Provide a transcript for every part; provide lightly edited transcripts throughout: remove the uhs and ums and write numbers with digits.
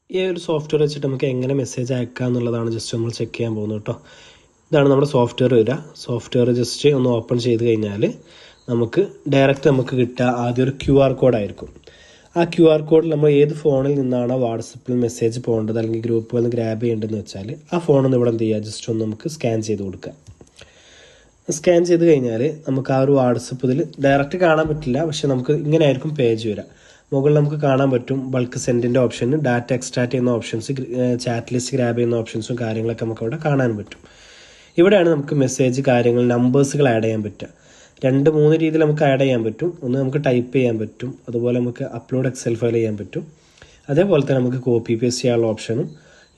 ഈ ഒരു സോഫ്റ്റ്വെയർ വെച്ചിട്ട് നമുക്ക് എങ്ങനെ മെസ്സേജ് അയക്കാം എന്നുള്ളതാണ് ജസ്റ്റ് നമ്മൾ ചെക്ക് ചെയ്യാൻ പോകുന്നത് കേട്ടോ. ഇതാണ് നമ്മുടെ സോഫ്റ്റ്വെയർ വരിക. സോഫ്റ്റ്വെയർ ജസ്റ്റ് ഒന്ന് ഓപ്പൺ ചെയ്ത് കഴിഞ്ഞാൽ നമുക്ക് ഡയറക്റ്റ് നമുക്ക് കിട്ടുക ആദ്യം ഒരു QR കോഡായിരിക്കും. ആ QR കോഡിൽ നമ്മൾ ഏത് ഫോണിൽ നിന്നാണോ വാട്സപ്പിൽ മെസ്സേജ് പോകേണ്ടത് അല്ലെങ്കിൽ ഗ്രൂപ്പുകളിൽ നിന്ന് ഗ്രാബ് ചെയ്യേണ്ടതെന്ന് വെച്ചാൽ ആ ഫോണൊന്ന് ഇവിടെ എന്ത് ചെയ്യുക, ജസ്റ്റ് ഒന്ന് നമുക്ക് സ്കാൻ ചെയ്ത് കൊടുക്കുക. സ്കാൻ ചെയ്ത് കഴിഞ്ഞാൽ നമുക്ക് ആ ഒരു വാട്സപ്പ് ഇതിൽ ഡയറക്റ്റ് കാണാൻ പറ്റില്ല, പക്ഷെ നമുക്ക് ഇങ്ങനെ ആയിരിക്കും പേജ് വരിക. മുകളിൽ നമുക്ക് കാണാൻ പറ്റും ബൾക്ക് സെൻഡിൻ്റെ ഓപ്ഷൻ, ഡാറ്റ എക്സ്ട്രാക്ട് ചെയ്യുന്ന ഓപ്ഷൻസ്, ചാറ്റ് ലിസ്റ്റ് ഗ്രാബ് ചെയ്യുന്ന ഓപ്ഷൻസും കാര്യങ്ങളൊക്കെ നമുക്ക് അവിടെ കാണാൻ പറ്റും. ഇവിടെയാണ് നമുക്ക് മെസ്സേജ് കാര്യങ്ങൾ നമ്പേഴ്സുകൾ ആഡ് ചെയ്യാൻ പറ്റുക. 2-3 രീതിയിൽ നമുക്ക് ആഡ് ചെയ്യാൻ പറ്റും. ഒന്ന് നമുക്ക് ടൈപ്പ് ചെയ്യാൻ പറ്റും, അതുപോലെ നമുക്ക് അപ്ലോഡ് എക്സൽ ഫയൽ ചെയ്യാൻ പറ്റും. അതേപോലെ തന്നെ നമുക്ക് കോപ്പി പേസ്റ്റ് ചെയ്യാനുള്ള ഓപ്ഷനും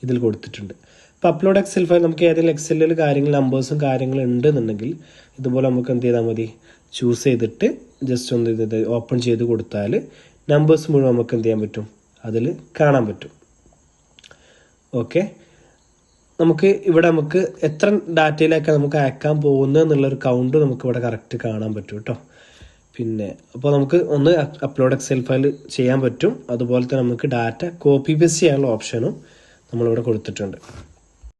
ഇതിൽ കൊടുത്തിട്ടുണ്ട്. ഇപ്പോൾ അപ്ലോഡ് എക്സൽ ഫയൽ നമുക്ക് ഏതെങ്കിലും എക്സലിൽ കാര്യങ്ങൾ നമ്പേഴ്സും കാര്യങ്ങളും ഉണ്ടെന്നുണ്ടെങ്കിൽ ഇതുപോലെ നമുക്ക് എന്ത് ചെയ്താൽ മതി, ചൂസ് ചെയ്തിട്ട് ജസ്റ്റ് ഒന്ന് ഇത് ഓപ്പൺ ചെയ്ത് കൊടുത്താൽ നമ്പേഴ്സ് മുഴുവൻ നമുക്ക് എന്ത് ചെയ്യാൻ പറ്റും, അതിൽ കാണാൻ പറ്റും. ഓക്കെ, നമുക്ക് ഇവിടെ നമുക്ക് എത്ര ഡാറ്റയിലൊക്കെ നമുക്ക് അയക്കാൻ പോകുന്നത് എന്നുള്ളൊരു കൗണ്ട് നമുക്ക് ഇവിടെ കറക്റ്റ് കാണാൻ പറ്റും കേട്ടോ. പിന്നെ അപ്പോൾ നമുക്ക് ഒന്ന് അപ്ലോഡ് എക്സൽ ഫയൽ ചെയ്യാൻ പറ്റും, അതുപോലെ തന്നെ നമുക്ക് ഡാറ്റ കോപ്പി പേസ്റ്റ് ചെയ്യാനുള്ള ഓപ്ഷനും നമ്മളിവിടെ കൊടുത്തിട്ടുണ്ട്.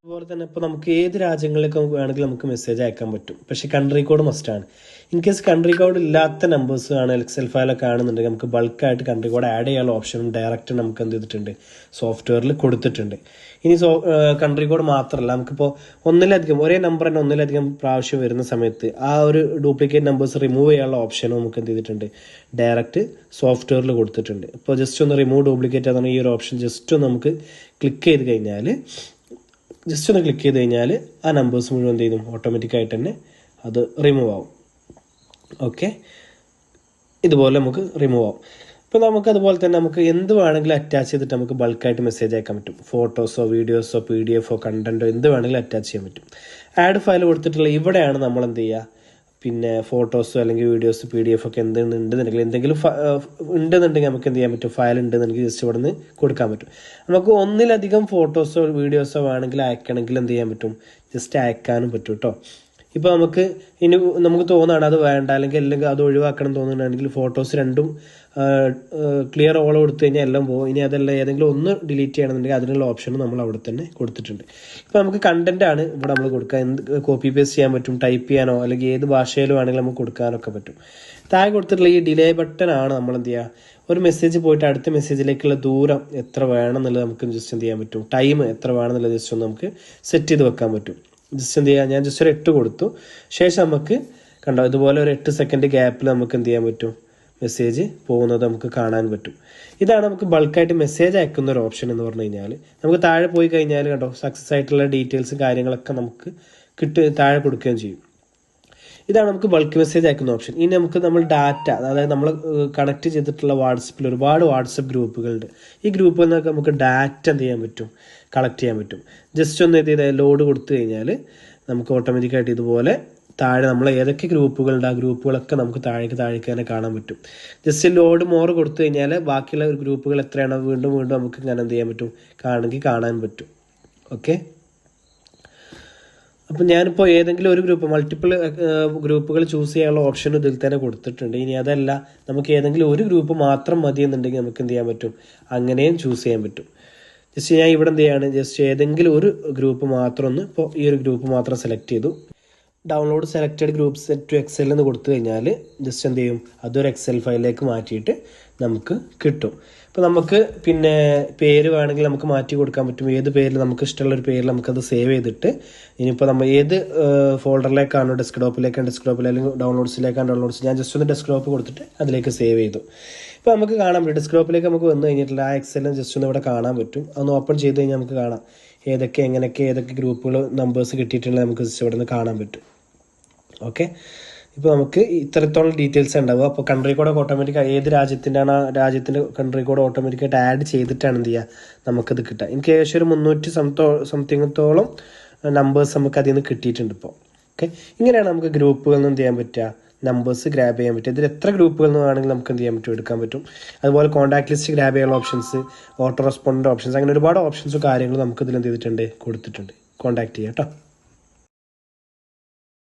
അതുപോലെ തന്നെ ഇപ്പോൾ നമുക്ക് ഏത് രാജ്യങ്ങളിലേക്ക് വേണമെങ്കിൽ നമുക്ക് മെസ്സേജ് അയക്കാൻ പറ്റും, പക്ഷേ കൺട്രി കോഡ് മസ്റ്റാണ്. ഇൻ കേസ് കൺട്രി കോഡ് ഇല്ലാത്ത നമ്പേഴ്സ് ആണ് എക്സൽ ഫയലൊക്കെ ആണെന്നുണ്ടെങ്കിൽ നമുക്ക് ബൾക്കായിട്ട് കൺട്രി കോഡ് ആഡ് ചെയ്യാനുള്ള ഓപ്ഷനും ഡയറക്റ്റ് നമുക്ക് എന്ത് ചെയ്തിട്ടുണ്ട്, സോഫ്റ്റ്വെയറിൽ കൊടുത്തിട്ടുണ്ട്. ഇനി കൺട്രി കോഡ് മാത്രമല്ല, നമുക്കിപ്പോൾ ഒരേ നമ്പർ തന്നെ ഒന്നിലധികം പ്രാവശ്യം വരുന്ന സമയത്ത് ആ ഒരു ഡ്യൂപ്ലിക്കേറ്റ് നമ്പേഴ്സ് റിമൂവ് ചെയ്യാനുള്ള ഓപ്ഷനും നമുക്ക് എന്ത് ചെയ്തിട്ടുണ്ട്, ഡയറക്റ്റ് സോഫ്റ്റ്വെയറിൽ കൊടുത്തിട്ടുണ്ട്. ഇപ്പോൾ ജസ്റ്റ് ഒന്ന് റിമൂവ് ഡ്യൂപ്ലിക്കേറ്റ് അതാണ് ഈ ഒരു ഓപ്ഷൻ. ജസ്റ്റ് ഒന്ന് നമുക്ക് ക്ലിക്ക് ചെയ്ത് കഴിഞ്ഞാൽ ആ നമ്പേഴ്സ് മുഴുവൻ എന്ത് ചെയ്യും, ഓട്ടോമാറ്റിക്കായിട്ട് തന്നെ അത് റിമൂവ് ആവും. ഓക്കെ, ഇതുപോലെ നമുക്ക് റിമൂവ് ആവും. ഇപ്പോൾ നമുക്ക് അതുപോലെ തന്നെ നമുക്ക് എന്ത് വേണമെങ്കിലും അറ്റാച്ച് ചെയ്തിട്ട് നമുക്ക് ബൾക്കായിട്ട് മെസ്സേജ് അയക്കാൻ പറ്റും. ഫോട്ടോസോ വീഡിയോസോ PDF കണ്ടന്റോ എന്ത് വേണമെങ്കിലും അറ്റാച്ച് ചെയ്യാൻ പറ്റും. ആഡ് ഫയൽ കൊടുത്തിട്ടുള്ള ഇവിടെയാണ് നമ്മൾ എന്ത് ചെയ്യുക, പിന്നെ ഫോട്ടോസോ അല്ലെങ്കിൽ വീഡിയോസ് PDF ഒക്കെ എന്തെങ്കിലും ഉണ്ടെന്നുണ്ടെങ്കിൽ നമുക്ക് എന്ത് ചെയ്യാൻ പറ്റും, ഫയൽ ഉണ്ടെന്നുണ്ടെങ്കിൽ ജസ്റ്റ് ഇവിടെ നിന്ന് കൊടുക്കാൻ പറ്റും. നമുക്ക് ഒന്നിലധികം ഫോട്ടോസോ വീഡിയോസോ വേണമെങ്കിൽ അയക്കണമെങ്കിൽ എന്ത് ചെയ്യാൻ പറ്റും, ജസ്റ്റ് അയക്കാനും പറ്റും കേട്ടോ. ഇപ്പോൾ നമുക്ക് തോന്നുകയാണ് അത് വേണ്ട അല്ലെങ്കിൽ അത് ഒഴിവാക്കണം തോന്നുകയാണെങ്കിൽ ഫോട്ടോസ് രണ്ടും ക്ലിയർ ഓൾ കൊടുത്തു കഴിഞ്ഞാൽ എല്ലാം പോകും. ഇനി അതല്ല ഏതെങ്കിലും ഒന്ന് ഡിലീറ്റ് ചെയ്യണമെന്നുണ്ടെങ്കിൽ അതിനുള്ള ഓപ്ഷനും നമ്മൾ അവിടെ തന്നെ കൊടുത്തിട്ടുണ്ട്. ഇപ്പോൾ നമുക്ക് കണ്ടന്റ് ആണ് ഇവിടെ നമ്മൾ കൊടുക്കുക, കോപ്പി പേസ്റ്റ് ചെയ്യാൻ പറ്റും, ടൈപ്പ് ചെയ്യാനോ അല്ലെങ്കിൽ ഏത് ഭാഷയിലും ആണെങ്കിലും നമുക്ക് കൊടുക്കാനൊക്കെ പറ്റും. താഴെ കൊടുത്തിട്ടുള്ള ഈ ഡിലേ ബട്ടൺ ആണ് നമ്മൾ എന്ത് ചെയ്യുക, ഒരു മെസ്സേജ് പോയിട്ട് അടുത്ത മെസ്സേജിലേക്കുള്ള ദൂരം എത്ര വേണം എന്നുള്ളത് നമുക്ക് ജസ്റ്റ് എന്ത് ചെയ്യാൻ പറ്റും, ടൈം എത്ര വേണം എന്നുള്ളത് ജസ്റ്റ് ഒന്ന് നമുക്ക് സെറ്റ് ചെയ്ത് വെക്കാൻ പറ്റും. ജസ്റ്റ് എന്ത് ചെയ്യുക, ഞാൻ ജസ്റ്റ് ഒരു 8 കൊടുത്തു. ശേഷം നമുക്ക് കണ്ടോ ഇതുപോലെ ഒരു 8 സെക്കൻഡ് ഗ്യാപ്പിൽ നമുക്ക് എന്ത് ചെയ്യാൻ പറ്റും, മെസ്സേജ് പോകുന്നത് നമുക്ക് കാണാൻ പറ്റും. ഇതാണ് നമുക്ക് ബൾക്കായിട്ട് മെസ്സേജ് അയക്കുന്ന ഒരു ഓപ്ഷൻ എന്ന് പറഞ്ഞു കഴിഞ്ഞാൽ. നമുക്ക് താഴെ പോയി കഴിഞ്ഞാൽ കണ്ടോ സക്സസ് ആയിട്ടുള്ള ഡീറ്റെയിൽസ് കാര്യങ്ങളൊക്കെ നമുക്ക് താഴെ കൊടുക്കുകയും ചെയ്യും. ഇതാണ് നമുക്ക് ബൾക്ക് മെസ്സേജ് അയക്കുന്ന ഓപ്ഷൻ. ഇനി നമ്മൾ ഡാറ്റ, അതായത് നമ്മൾ കണക്ട് ചെയ്തിട്ടുള്ള വാട്സപ്പിൽ ഒരുപാട് വാട്സപ്പ് ഗ്രൂപ്പുകളുണ്ട്. ഈ ഗ്രൂപ്പുകളിൽ നിന്നൊക്കെ നമുക്ക് ഡാറ്റ എന്ത് ചെയ്യാൻ പറ്റും, കളക്ട് ചെയ്യാൻ പറ്റും. ജസ്റ്റ് ഒന്ന് ഇത് ലോഡ് കൊടുത്തു കഴിഞ്ഞാൽ നമുക്ക് ഓട്ടോമാറ്റിക്കായിട്ട് ഇതുപോലെ താഴെ നമ്മൾ ഏതൊക്കെ ഗ്രൂപ്പുകളുണ്ട് ആ ഗ്രൂപ്പുകളൊക്കെ നമുക്ക് താഴേക്ക് തന്നെ കാണാൻ പറ്റും. ജസ്റ്റ് ലോഡ് മോർ കൊടുത്തു കഴിഞ്ഞാൽ ബാക്കിയുള്ള ഗ്രൂപ്പുകൾ എത്രയാണോ വീണ്ടും നമുക്ക് ഇങ്ങനെ എന്ത് ചെയ്യാൻ പറ്റും, കാണാൻ പറ്റും. ഓക്കെ, അപ്പം ഞാനിപ്പോൾ ഏതെങ്കിലും ഒരു മൾട്ടിപ്പിൾ ഗ്രൂപ്പുകൾ ചൂസ് ചെയ്യാനുള്ള ഓപ്ഷൻ ഇതിൽ തന്നെ കൊടുത്തിട്ടുണ്ട്. ഇനി അതല്ല നമുക്ക് ഏതെങ്കിലും ഒരു ഗ്രൂപ്പ് മാത്രം മതി എന്നുണ്ടെങ്കിൽ നമുക്ക് എന്ത് ചെയ്യാൻ പറ്റും, അങ്ങനെയും ചൂസ് ചെയ്യാൻ പറ്റും. ജസ്റ്റ് ഞാൻ ഇവിടെ എന്ത് ചെയ്യാണ്, ജസ്റ്റ് ഏതെങ്കിലും ഒരു ഗ്രൂപ്പ് മാത്രം ഇപ്പോൾ ഈ ഒരു ഗ്രൂപ്പ് മാത്രം സെലക്ട് ചെയ്തു. Download selected group set to excel എന്ന് കൊടുത്തു കഴിഞ്ഞാൽ ജസ്റ്റ് എന്ത് ചെയ്യും, അതൊരു എക്സൽ ഫയലിലേക്ക് മാറ്റിയിട്ട് നമുക്ക് കിട്ടും. ഇപ്പോൾ നമുക്ക് പിന്നെ പേര് വേണമെങ്കിൽ നമുക്ക് മാറ്റി കൊടുക്കാൻ പറ്റും. ഏത് പേരിൽ നമുക്ക് ഇഷ്ടമുള്ളൊരു പേരിൽ നമുക്കത് സേവ് ചെയ്തിട്ട് ഇനിയിപ്പോൾ നമ്മൾ ഏത് ഫോൾഡറിലേക്കാണോ, ഡെസ്ക്ടോപ്പിൽ അല്ലെങ്കിൽ ഡൗൺലോഡ്സ്, ഞാൻ ജസ്റ്റ് ഒന്ന് ഡെസ്ക്ടോപ്പ് കൊടുത്തിട്ട് അതിലേക്ക് സേവ് ചെയ്തു. ഇപ്പോൾ നമുക്ക് കാണാൻ പറ്റും ഡെസ്ക്ടോപ്പിലേക്ക് നമുക്ക് വന്നു കഴിഞ്ഞിട്ടുള്ള ആ എക്സലിന് ജസ്റ്റ് ഒന്ന് ഇവിടെ കാണാൻ പറ്റും. അതൊന്ന് ഓപ്പൺ ചെയ്ത് കഴിഞ്ഞാൽ നമുക്ക് കാണാം ഏതൊക്കെ ഗ്രൂപ്പുകൾ നമ്പേഴ്സ് കിട്ടിയിട്ടുള്ളത് നമുക്ക് ജസ്റ്റ് ഇവിടെ നിന്ന് കാണാൻ പറ്റും. ഓക്കെ, ഇപ്പോൾ നമുക്ക് ഇത്രത്തോളം ഡീറ്റെയിൽസ് ഉണ്ടാവുക. അപ്പോൾ കൺട്രി കോഡൊക്കെ ഓട്ടോമാറ്റിക്കായി ഏത് രാജ്യത്തിൻ്റെ കൺട്രി കോഡ് ഓട്ടോമാറ്റിക്കായിട്ട് ആഡ് ചെയ്തിട്ടാണ് എന്ത് ചെയ്യുക, നമുക്കത് കിട്ടുക. എനിക്ക് ഏകദേശം ഒരു 300 സംതിങ്ങത്തോളം നമ്പേഴ്സ് നമുക്ക് അതിൽ നിന്ന് കിട്ടിയിട്ടുണ്ട് ഇപ്പോൾ. ഓക്കെ, ഇങ്ങനെയാണ് നമുക്ക് ഗ്രൂപ്പുകളിൽ നിന്ന് എന്ത് ചെയ്യാൻ പറ്റുക, നമ്പേഴ്സ് ഗ്രാബ് ചെയ്യാൻ പറ്റും. ഇതിൽ എത്ര ഗ്രൂപ്പുകളിൽ നിന്നാണെങ്കിൽ നമുക്ക് എന്ത് ചെയ്യാൻ പറ്റും, എടുക്കാൻ പറ്റും. അതുപോലെ കോൺടാക്ട് ലിസ്റ്റ് ഗ്രാബ് ചെയ്യാനുള്ള ഓപ്ഷൻസ്, ഓട്ടോ റെസ്പോണ്ടൻ്റ് ഓപ്ഷൻസ്, അങ്ങനെ ഒരുപാട് ഓപ്ഷൻസും കാര്യങ്ങളും നമുക്ക് ഇതിൽ എന്ത് ചെയ്തിട്ടുണ്ട്, കൊടുത്തിട്ടുണ്ട്. കോൺടാക്ട് ചെയ്യാം കേട്ടോ.